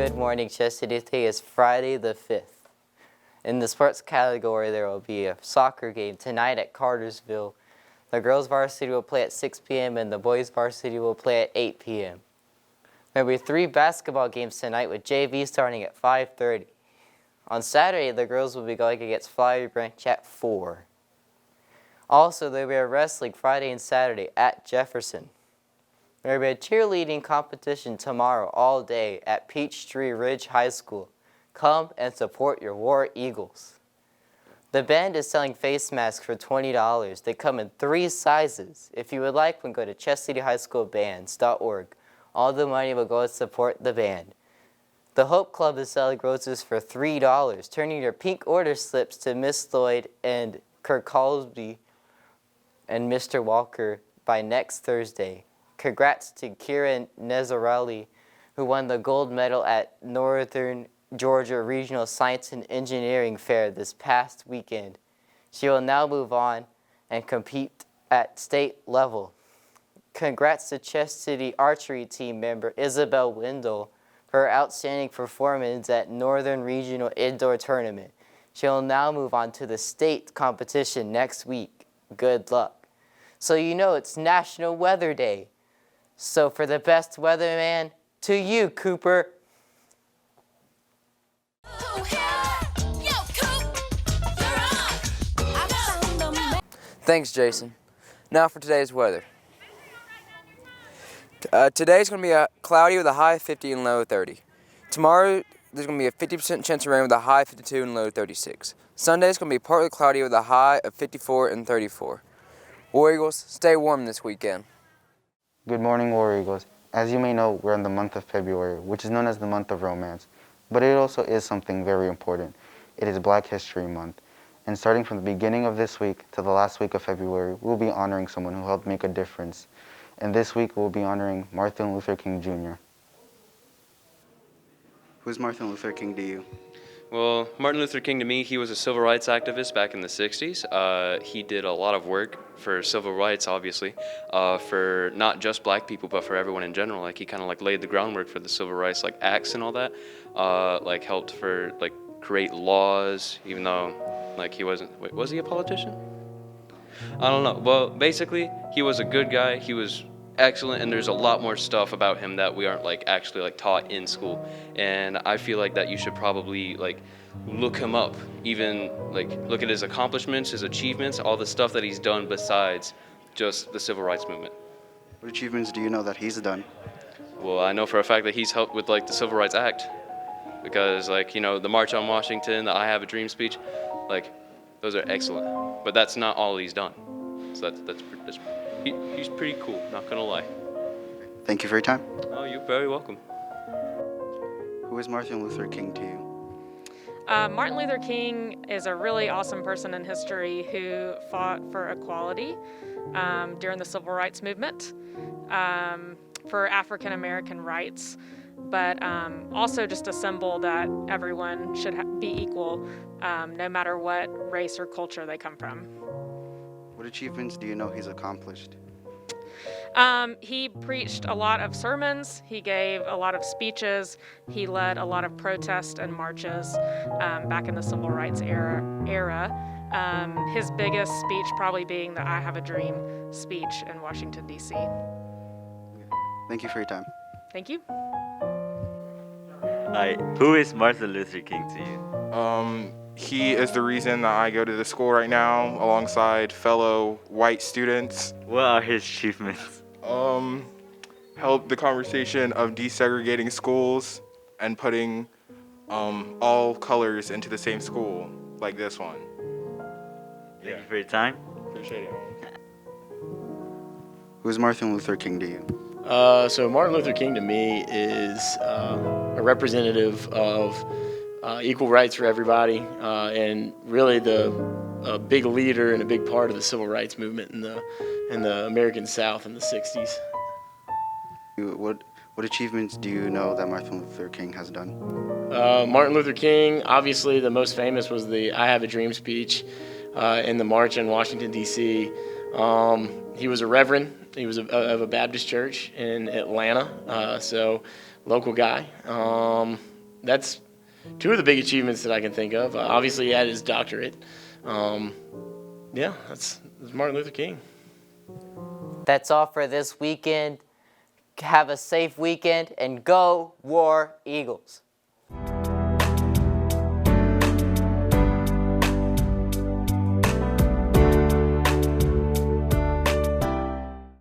Good morning, Chester. Today is Friday the 5th. In the sports category, there will be a soccer game tonight at Cartersville. The girls varsity will play at 6 p.m. and the boys varsity will play at 8 p.m. There will be 3 basketball games tonight with JV starting at 5:30. On Saturday, the girls will be going against Flowery Branch at 4. Also, there will be a wrestling Friday and Saturday at Jefferson. There will be a cheerleading competition tomorrow all day at Peachtree Ridge High School. Come and support your War Eagles. The band is selling face masks for $20. They come in 3 sizes. If you would like one, go to chestcityhighschoolbands.org. All the money will go to support the band. The Hope Club is selling roses for $3. Turn in your pink order slips to Miss Lloyd and Kirk Colby and Mr. Walker by next Thursday. Congrats to Kira Nezarelli, who won the gold medal at Northern Georgia Regional Science and Engineering Fair this past weekend. She will now move on and compete at state level. Congrats to Chest City Archery Team member Isabel Wendell for her outstanding performance at Northern Regional Indoor Tournament. She will now move on to the state competition next week. Good luck. So you know it's National Weather Day. So for the best weatherman, to you, Cooper. Thanks, Jason. Now for today's weather. Today's going to be cloudy with a high of 50 and low of 30. Tomorrow, there's going to be a 50% chance of rain with a high of 52 and low of 36. Sunday's going to be partly cloudy with a high of 54 and 34. War Eagles, stay warm this weekend. Good morning, War Eagles. As you may know, we're in the month of February, which is known as the month of romance. But it also is something very important. It is Black History Month. And starting from the beginning of this week to the last week of February, we'll be honoring someone who helped make a difference. And this week, we'll be honoring Martin Luther King Jr. Who's Martin Luther King to you? Well, Martin Luther King to me, he was a civil rights activist back in the 60s. He did a lot of work for civil rights, obviously, for not just black people, but for everyone in general. Like, he kind of laid the groundwork for the civil rights, acts and all that. Helped for, create laws, even though, he wasn't, was he a politician? I don't know. Well, basically, he was a good guy. He was excellent, and there's a lot more stuff about him that we aren't actually taught in school. And I feel that you should probably look him up, even look at his accomplishments, his achievements, all the stuff that he's done besides just the civil rights movement. What achievements do you know that he's done? Well, I know for a fact that he's helped with the Civil Rights Act, because the March on Washington, the I Have a Dream speech, those are excellent. But that's not all he's done. So he's pretty cool, not gonna lie. Thank you for your time. Oh, you're very welcome. Who is Martin Luther King to you? Martin Luther King is a really awesome person in history who fought for equality during the Civil Rights Movement, for African American rights, but also just a symbol that everyone should be equal, no matter what race or culture they come from. What achievements do you know he's accomplished? He preached a lot of sermons, he gave a lot of speeches, he led a lot of protests and marches back in the Civil Rights era. His biggest speech probably being the I Have a Dream speech in Washington, D.C. Thank you for your time. Thank you. Hi, who is Martin Luther King to you? He is the reason that I go to the school right now alongside fellow white students. What are his achievements? Helped the conversation of desegregating schools and putting all colors into the same school, like this one. Thank you for your time. Appreciate it. Who's Martin Luther King to you? So Martin Luther King to me is a representative of equal rights for everybody, and really a big leader and a big part of the civil rights movement in the American South in the 60s. What achievements do you know that Martin Luther King has done? Martin Luther King, obviously the most famous was the I Have a Dream speech in the March in Washington, D.C. He was a reverend. He was of a Baptist church in Atlanta, so local guy. that's two of the big achievements that I can think of. Obviously, he had his doctorate. Yeah, that's Martin Luther King. That's all for this weekend. Have a safe weekend and go War Eagles.